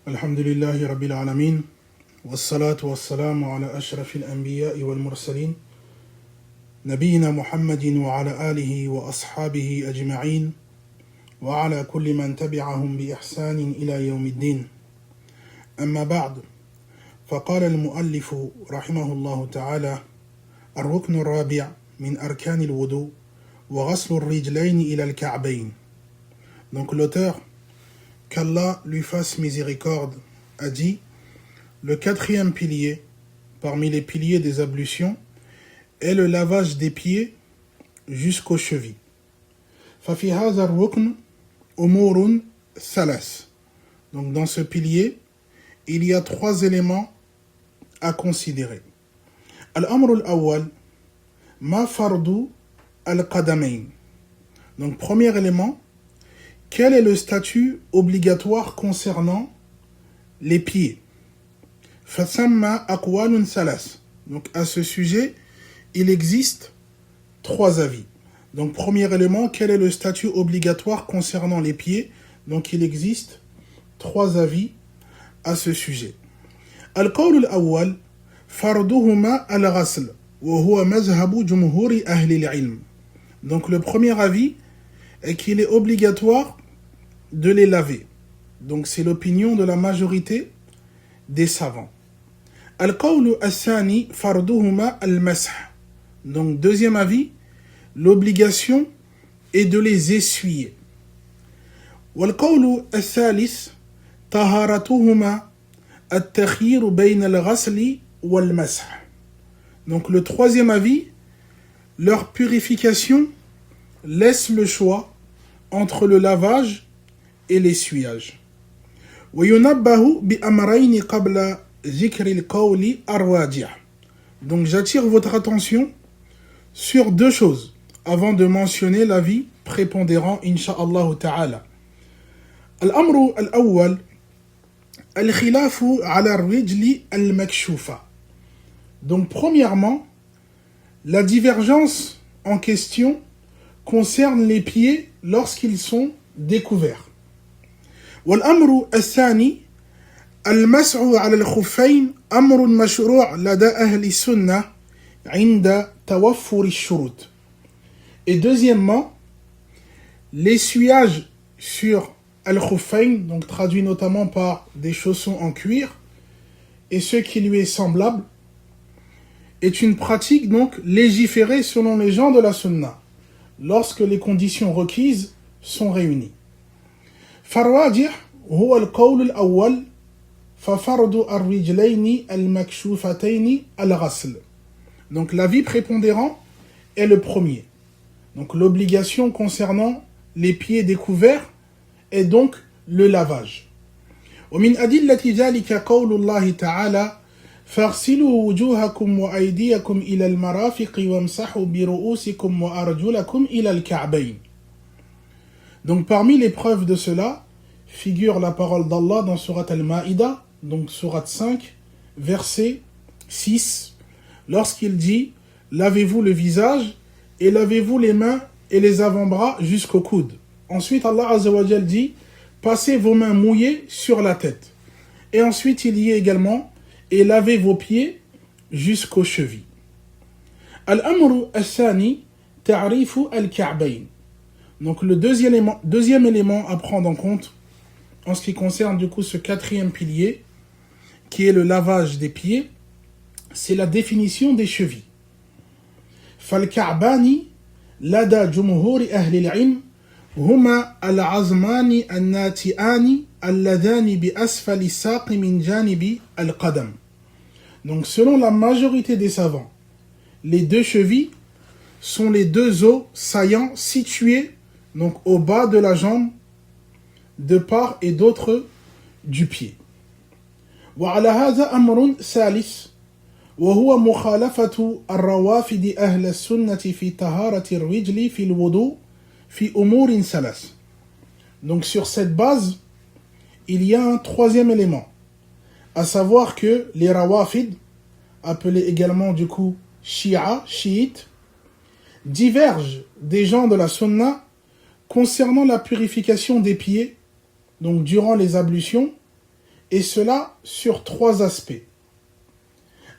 الحمد لله رب العالمين والصلاة والسلام على أشرف الأنبياء والمرسلين نبينا محمد وعلى آله وأصحابه أجمعين وعلى كل من تبعهم بإحسان إلى يوم الدين. أما بعد، فقال المؤلف رحمه الله تعالى: الركن الرابع من أركان الوضوء وغسل الرجلين إلى الكعبين. Donc l'auteur, qu'Allah lui fasse miséricorde, a dit: le quatrième pilier parmi les piliers des ablutions est le lavage des pieds jusqu'aux chevilles. ففي هذا الركن أمور ثلاث. Donc dans ce pilier, il y a trois éléments à considérer. الأمر الأول ما فرض القدمين. Donc premier élément, quel est le statut obligatoire concernant les pieds? فَثَمَّ أَقْوَالٌ ثَلَث. Donc à ce sujet, il existe trois avis. Donc premier élément, quel est le statut obligatoire concernant les pieds? Donc il existe trois avis à ce sujet. القول الأول فرضهما الغسل وهو مذهب جمهور أهل العلم. Donc le premier avis est qu'il est obligatoire de les laver. Donc c'est l'opinion de la majorité des savants. القول الثاني فرضهما المسح. Donc deuxième avis, l'obligation est de les essuyer. والقول الثالث طهارتهما التخيير بين الغسل والمسح. Donc le troisième avis, leur purification laisse le choix entre le lavage et l'essuyage. وينبه بأمرين قبل ذكر القول الراجح. Donc j'attire votre attention sur deux choses avant de mentionner l'avis prépondérant incha'Allah ta'ala. الأمر الأول الخلاف على الرجل المكشوفة. Donc premièrement, la divergence en question concerne les pieds lorsqu'ils sont découverts. والأمر الثاني المسح على الخفين أمر مشروع لدى أهل السنة عند توفر الشروط. Et deuxièmement, l'essuyage sur al-khuffayn, donc traduit notamment par des chaussons en cuir, et ce qui lui est semblable, est une pratique donc légiférée selon les gens de la sunna, lorsque les conditions requises sont réunies. فالراجح هو القول الأول ففرض الرجلين المكشوفتين الغسل. Donc l'avis prépondérant est le premier. Donc l'obligation concernant les pieds découverts est donc le lavage. ومن أدلة ذلك قول الله تعالى فاغسلوا وجوهكم وأيديكم إلى المرافق وامسحوا برؤوسكم وأرجلكم إلى الكعبين. Donc parmi les preuves de cela figure la parole d'Allah dans Surat Al-Ma'ida, donc Surat 5, verset 6, lorsqu'il dit: lavez-vous le visage et lavez-vous les mains et les avant-bras jusqu'au coude. Ensuite Allah Azza wa Jal dit: passez vos mains mouillées sur la tête. Et ensuite il y est également: et lavez vos pieds jusqu'aux chevilles. Al-amru al-thani ta'rifu al-ka'bayn. Donc le deuxième élément à prendre en compte en ce qui concerne du coup ce quatrième pilier, qui est le lavage des pieds, c'est la définition des chevilles. فالكعبان لدى جمهور أهل العلم هما العظمان الناتئان اللذان بأسفل الساق من جانب القدم. Donc selon la majorité des savants, les deux chevilles sont les deux os saillants situés donc au bas de la jambe de part et d'autre du pied. وعلى هذا أمر ثالث وهو مخالفة الروافد أهل السنة في طهارة الرجل في الوضوء في أمور ثلاث. Donc sur cette base, il y a un troisième élément, à savoir que les rawafid, appelés également du coup chiites, divergent des gens de la sunna concernant la purification des pieds, donc durant les ablutions, et cela sur 3 aspects.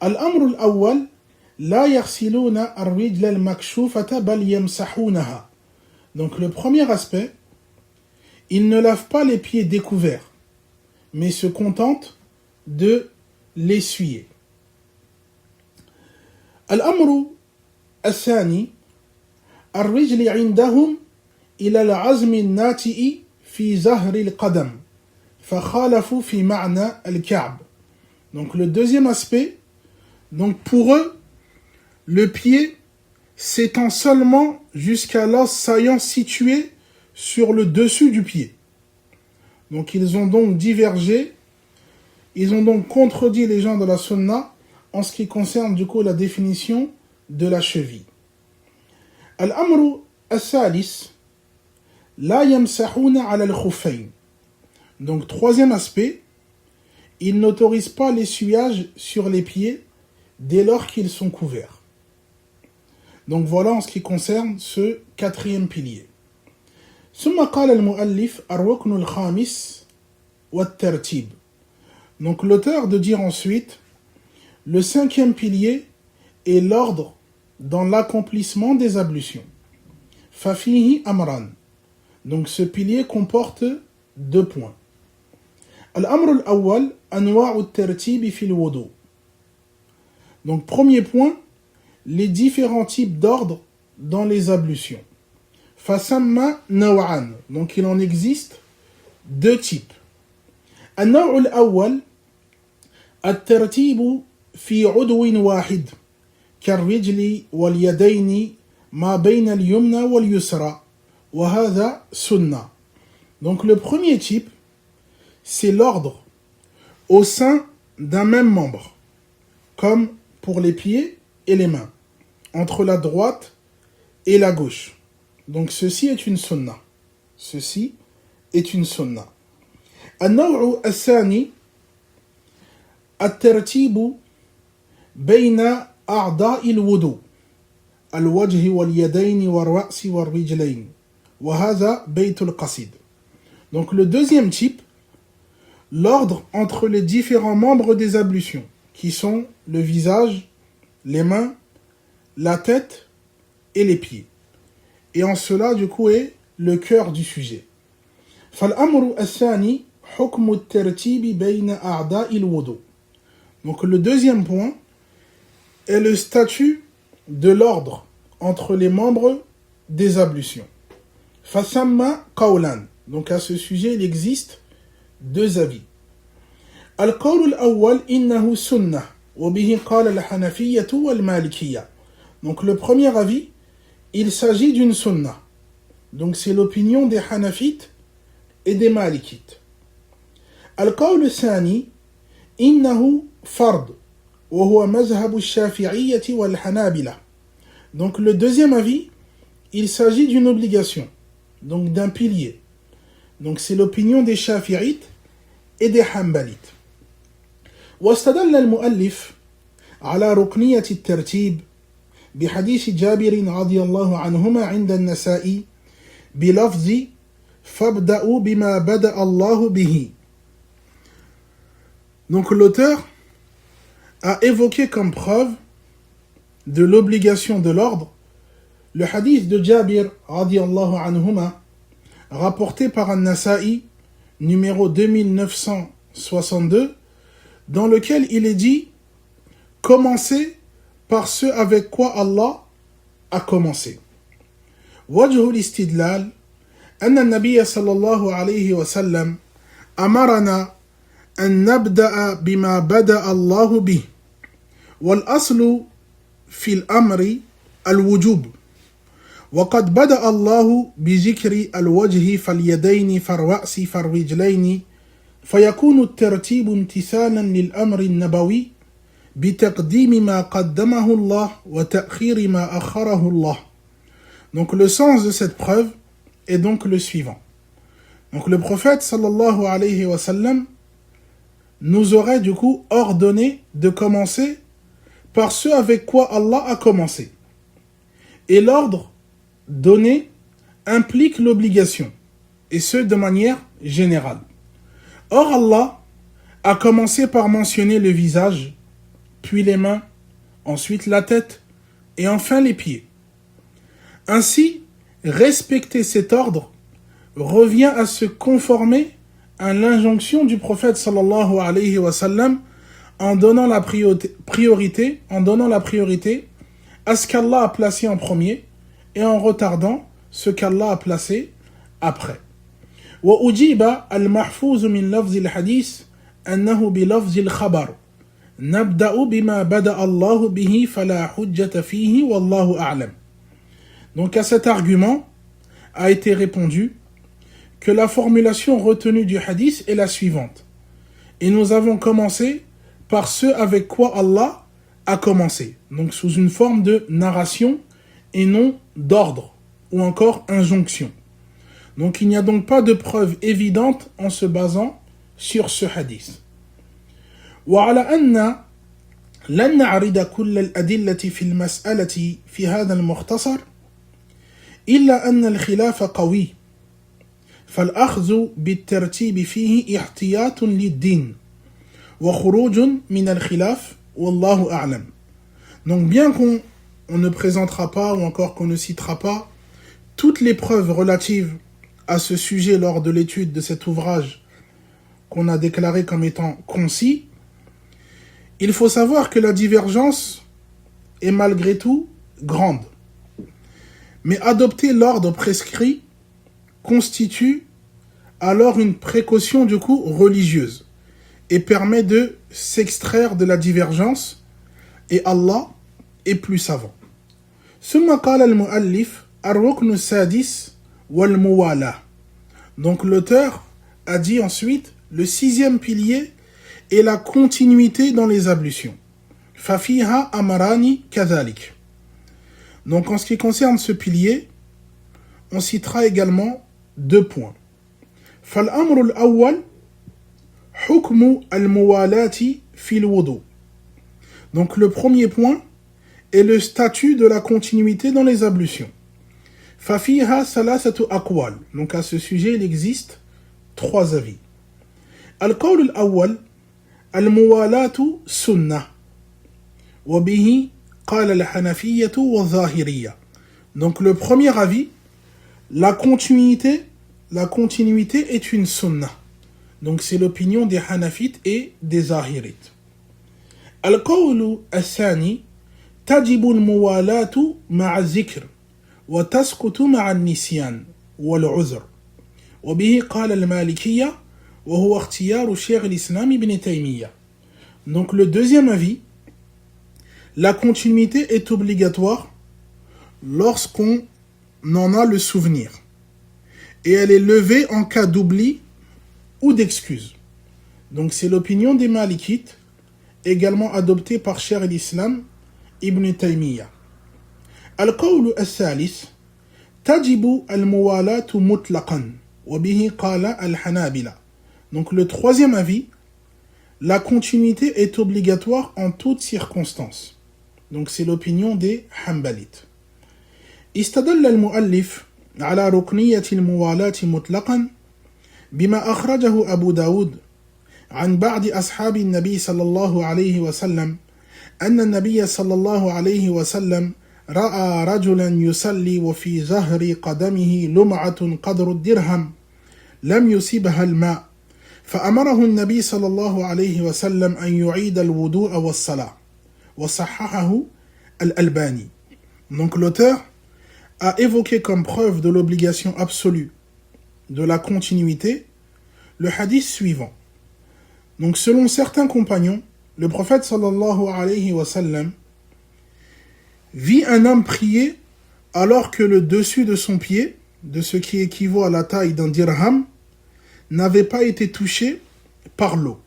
Al-amr al-awwal, la yarsiluna ar-rijla al-makshufata bal yamsahunaha. Donc le premier aspect, ils ne lavent pas les pieds découverts, mais se contentent de l'essuyer. Al-amr al-thani, ar-rijli indahum ila al-azmi al-nati'i fi zahri al-qadam, fa khalafu fi ma'na al-ka'b. Donc le deuxième aspect, donc pour eux, le pied s'étend seulement jusqu'à l'os saillant situé sur le dessus du pied. Donc ils ont donc divergé, ils ont donc contredit les gens de la sunna en ce qui concerne du coup la définition de la cheville. Al-amru al-thalis, la yamsahuna ala al-khuffayn. Donc troisième aspect, ils n'autorisent pas l'essuyage sur les pieds dès lors qu'ils sont couverts. Donc voilà en ce qui concerne ce 4e pilier. ثم قال المؤلف الركن الخامس والترتيب. Donc l'auteur de dire ensuite, le 5e pilier est l'ordre dans l'accomplissement des ablutions. ففيه أمران. Donc ce pilier comporte 2 points. الأمر الأول أنواع الترتيب في الوضوء. Donc premier point, les différents types d'ordre dans les ablutions. فَسَمَّ نَوْعًا. Donc il en existe 2 types. النوع الأول الترتيب في عضو واحد كالرجل واليدين ما بين اليمنى واليسرى وهذا سنة. Donc le premier type, c'est l'ordre au sein d'un même membre, comme pour les pieds et les mains, entre la droite et la gauche. Donc ceci est une sunna. Ceci est une sunna. النوع الثاني الترتيب بين أعضاء الوضوء الوجه واليدين والرأس والرجلين وهذا بيت القصيد. Donc le deuxième type, l'ordre entre les différents membres des ablutions, qui sont le visage, les mains, la tête et les pieds. Et en cela, du coup, est le cœur du sujet. فالأمر الثاني حكم الترتيب بين أعضاء الوضوء. Donc le deuxième point est le statut de l'ordre entre les membres des ablutions. فثم قولان. Donc à ce sujet, il existe 2 avis. القول الأول إنه سنة وبه قال الحنفية والمالكية. Donc le premier avis, il s'agit d'une sunna. Donc c'est l'opinion des Hanafites et des Malikites. القول الثاني إنه فرض وهو مذهب الشافعية والحنابلة. Donc le deuxième avis, il s'agit d'une obligation, donc d'un pilier. Donc c'est l'opinion des Shafi'ites et des Hanbalites. واستدل المؤلف على ركنية الترتيب بحديث جابر رضي الله عنهما عند النسائي بلفظ فابدأوا بما بدأ الله به. Donc l'auteur a évoqué comme preuve de l'obligation de l'ordre le hadith de Jabir radiyallahu anhuma rapporté par An-Nasa'i numéro 2962 dans lequel il est dit commencez par ce avec quoi Allah a commencé. وجه الاستدلال أن النبي صلى الله عليه وسلم أمرنا أن نبدأ بما بدأ الله به والأصل في الأمر الوجوب وقد بدأ الله بذكر الوجه فاليدين فالرأس فالرجلين فيكون الترتيب امتثالا للأمر النبوي بتقديم ما قدمه الله وتأخير ما أخره الله. Donc le sens de cette preuve est donc le suivant. Donc le prophète sallallahu alayhi wa sallam nous aurait du coup ordonné de commencer par ce avec quoi Allah a commencé. Et l'ordre donné implique l'obligation, et ce de manière générale. Or Allah a commencé par mentionner le visage, puis les mains, ensuite la tête, et enfin les pieds. Ainsi, respecter cet ordre revient à se conformer à l'injonction du prophète sallallahu alayhi wa sallam en donnant la priorité à ce qu'Allah a placé en premier et en retardant ce qu'Allah a placé après. وأجيب المحفوظ من لفظ الحديث أنه بلفظ الخبر نبدأ بما بدأ الله به فلا حجة فيه والله أعلم. Donc à cet argument a été répondu que la formulation retenue du hadith est la suivante. Et nous avons commencé par ce avec quoi Allah a commencé. Donc sous une forme de narration et non d'ordre ou encore injonction. Donc il n'y a donc pas de preuve évidente en se basant sur ce hadith. وعلى أن لن نعرض كل الأدلة في المسألة في هذا المختصر إلا أن الخلاف قوي فالأخذ بالترتيب فيه احتياط للدين وخروج من الخلاف والله أعلم. Donc bien qu'on ne présentera pas ou encore qu'on ne citera pas toutes les preuves relatives à ce sujet lors de l'étude de cet ouvrage qu'on a déclaré comme étant concis, il faut savoir que la divergence est malgré tout grande. Mais adopter l'ordre prescrit constitue alors une précaution du coup religieuse et permet de s'extraire de la divergence et Allah est plus savant. ثم قال المؤلف الركن السادس والموالاة. Donc l'auteur a dit ensuite le sixième pilier est la continuité dans les ablutions. ففيها أمران كذلك. Donc en ce qui concerne ce pilier, on citera également deux points. فالأمر الأول حكم الموالاة في الوضوء. Donc le premier point est le statut de la continuité dans les ablutions. ففيها ثلاثة أقوال. Donc à ce sujet, il existe trois avis. القول الأول الموالاة سنة وبه قال الحنفية والظاهرية. Donc le premier avis, la continuité est une sunna. Donc c'est l'opinion des Hanafites et des Zahirites. القول الثاني تجب الموالاة مع الذكر وتسقط مع النسيان والعذر وبه قال المالكية وهو اختيار شيخ الإسلام ابن تيمية. Donc le deuxième avis, la continuité est obligatoire lorsqu'on en a le souvenir et elle est levée en cas d'oubli ou d'excuse. Donc c'est l'opinion des Malikites, également adoptée par Cheikh l'Islam Ibn Taymiyyah. القول الثالث تجب الموالاة مطلقا وبه قال الحنابلة. Donc le troisième avis, la continuité est obligatoire en toutes circonstances. Donc c'est l'opinion des Hanbalites. استدل المؤلف على ركنية الموالاة مطلقا بما أخرجه أبو داود عن بعض أصحاب النبي صلى الله عليه وسلم أن النبي صلى الله عليه وسلم رأى رجلا يصلي وفي ظهر قدمه لمعة قدر الدرهم لم يصبها الماء فأمره النبي صلى الله عليه وسلم أن يعيد الوضوء والصلاة وصححه الألباني. Donc l'auteur a évoqué comme preuve de l'obligation absolue de la continuité le hadith suivant. Donc selon certains compagnons, le prophète sallallahu alayhi wa sallam vit un homme prier alors que le dessus de son pied, de ce qui équivaut à la taille d'un dirham, n'avait pas été touché par l'eau.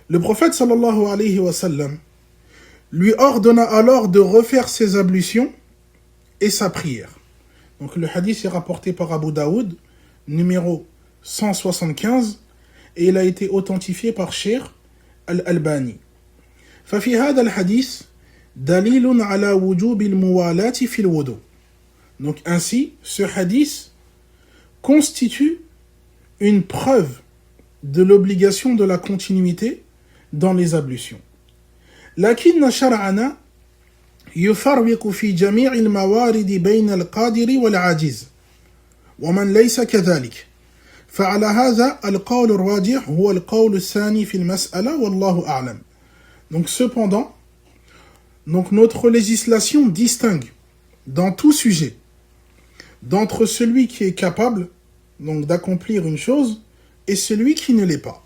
Le prophète sallallahu alayhi wa sallam lui ordonna alors de refaire ses ablutions et sa prière. Donc le hadith est rapporté par Abu Daoud, numéro 175, et il a été authentifié par Cheikh Al-Albani. ففي هذا الحديث دليل على وجوب الموالاة في الوضوء. Donc ainsi, ce hadith constitue une preuve de l'obligation de la continuité dans les ablutions. لكن شرعنا يفرق في جميع الموارد بين القادر والعاجز ومن ليس كذلك فعلى هذا القول الراجح هو القول الثاني في المسألة والله أعلم. Donc cependant, notre législation distingue dans tout sujet d'entre celui qui est capable donc d'accomplir une chose et celui qui ne l'est pas.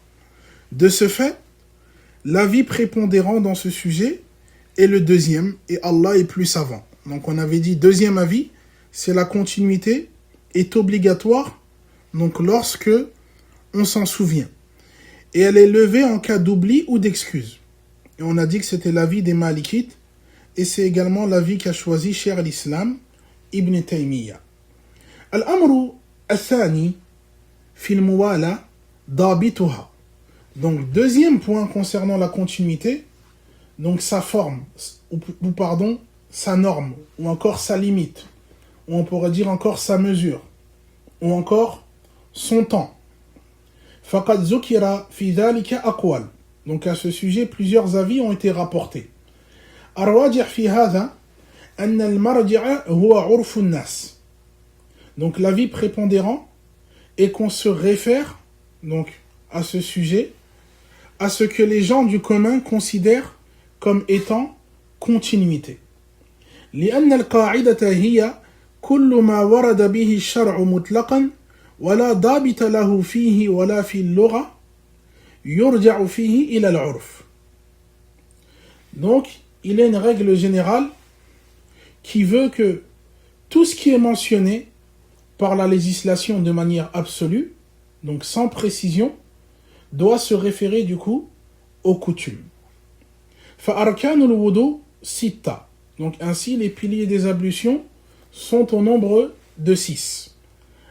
De ce fait, l'avis prépondérant dans ce sujet est le deuxième et Allah est plus savant. Donc on avait dit deuxième avis, c'est la continuité est obligatoire donc lorsque on s'en souvient. Et elle est levée en cas d'oubli ou d'excuse. Et on a dit que c'était l'avis des Malikites et c'est également l'avis qu'a choisi Cheikh al-Islam Ibn Taymiyyah. Al-Amru al-Thani fil muwala dabituha. Donc deuxième point concernant la continuité, donc sa forme, ou pardon, sa norme, ou encore sa limite, ou on pourrait dire encore sa mesure, ou encore son temps. Faqad zukira fi dhalika aqwal. Donc à ce sujet, plusieurs avis ont été rapportés. Ar-rajih fi hadha an al-marji'a huwa 'urfu an-nas. Donc l'avis prépondérant est qu'on se réfère donc à ce sujet à ce que les gens du commun considèrent comme étant continuité. لأن القاعدة هي كل ما ورد به الشرع مطلقا ولا ضابط له فيه ولا في اللغة يرجع فيه إلى العرف. Donc, il y a une règle générale qui veut que tout ce qui est mentionné par la législation de manière absolue, donc sans précision, doit se référer du coup aux coutumes. فَأَرْكَانُ الْوُضُوء سِتَّةٌ. Donc ainsi, les piliers des ablutions sont au nombre de 6.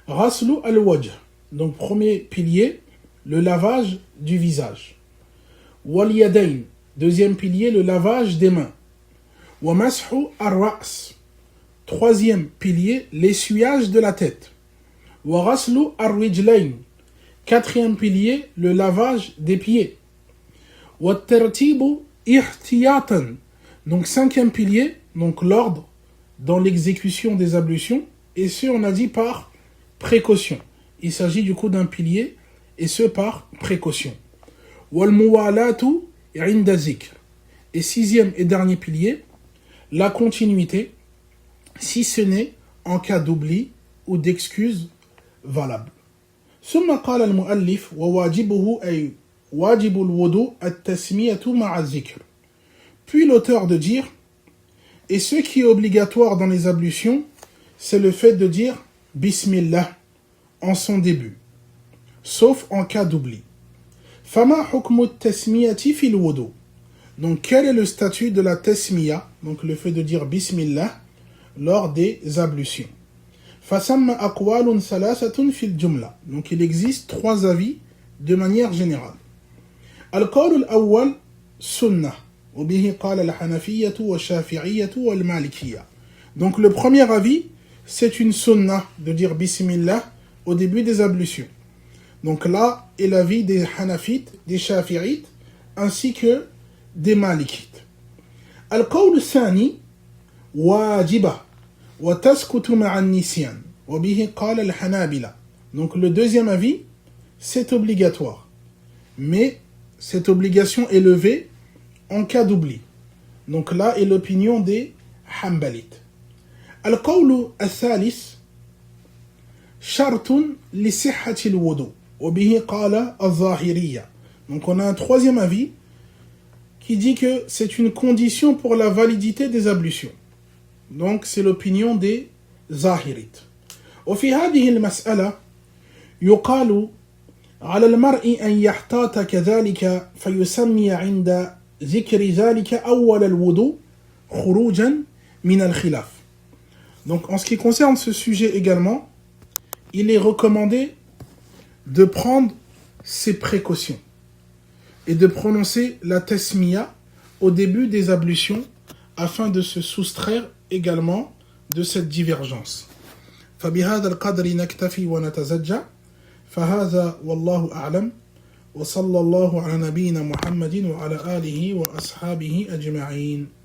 غَسْلُ الْوَجْهِ. Donc premier pilier, le lavage du visage. وَالْيَدَيْنِ. Deuxième pilier, le lavage des mains. وَمَسْحُ الرَّأْسِ. Troisième pilier, l'essuyage de la tête. وَغَسْلُ الرِّجْلَيْنِ. Quatrième pilier, le lavage des pieds. وَالتَّرْتِيبُ إِحْتِيَاطًا. Donc cinquième pilier, donc l'ordre dans l'exécution des ablutions, et ce on a dit par précaution. Il s'agit du coup d'un pilier, et ce par précaution. وَالْمُوَالَاتُ عِنْدَ ذِكْرٍ. Et sixième et dernier pilier, la continuité, si ce n'est en cas d'oubli ou d'excuse valable. ثم قال المؤلف وواجبه أي واجب الوضوء التسمية مع الذكر. Puis l'auteur de dire, et ce qui est obligatoire dans les ablutions, c'est le fait de dire Bismillah en son début, sauf en cas d'oubli. فما حكم التسمية في الوضوء. Donc quel est le statut de la tasmiya, donc le fait de dire Bismillah lors des ablutions. فَسَمَّ أَقْوَالٌ ثَلَاثَةٌ فِي الْجُمْلَةِ. Donc il existe 3 avis de manière générale. القول الأول سنة وبه قال الحنفية والشافعية والمالكية. Donc le premier avis, c'est une sunna de dire Bismillah au début des ablutions. Donc là est l'avis des Hanafites, des Shafi'ites, ainsi que des Malikites. القول الثاني واجبة وتسكت مع النسيان وبه قال الحنابلة. Donc le deuxième avis, c'est obligatoire. Mais cette obligation est levée en cas d'oubli. Donc là est l'opinion des Hanbalites. القول الثالث شرط لصحة الوضوء وبه قال الظاهرية. Donc on a un troisième avis qui dit que c'est une condition pour la validité des ablutions. Donc c'est l'opinion des Zahirites. وفي هذه المسألة يقال على المرء أن يحتاط كذلك فيسمي عند ذكر ذلك أول الوضوء خروجا من الخلاف. Donc en ce qui concerne ce sujet également, il est recommandé de prendre ses précautions et de prononcer la tasmiya au début des ablutions afin de se soustraire également de cette divergence. فبهذا القدر نكتفي ونتزجى فهذا والله أعلم وصلى الله على نبينا محمد وعلى آله وأصحابه أجمعين.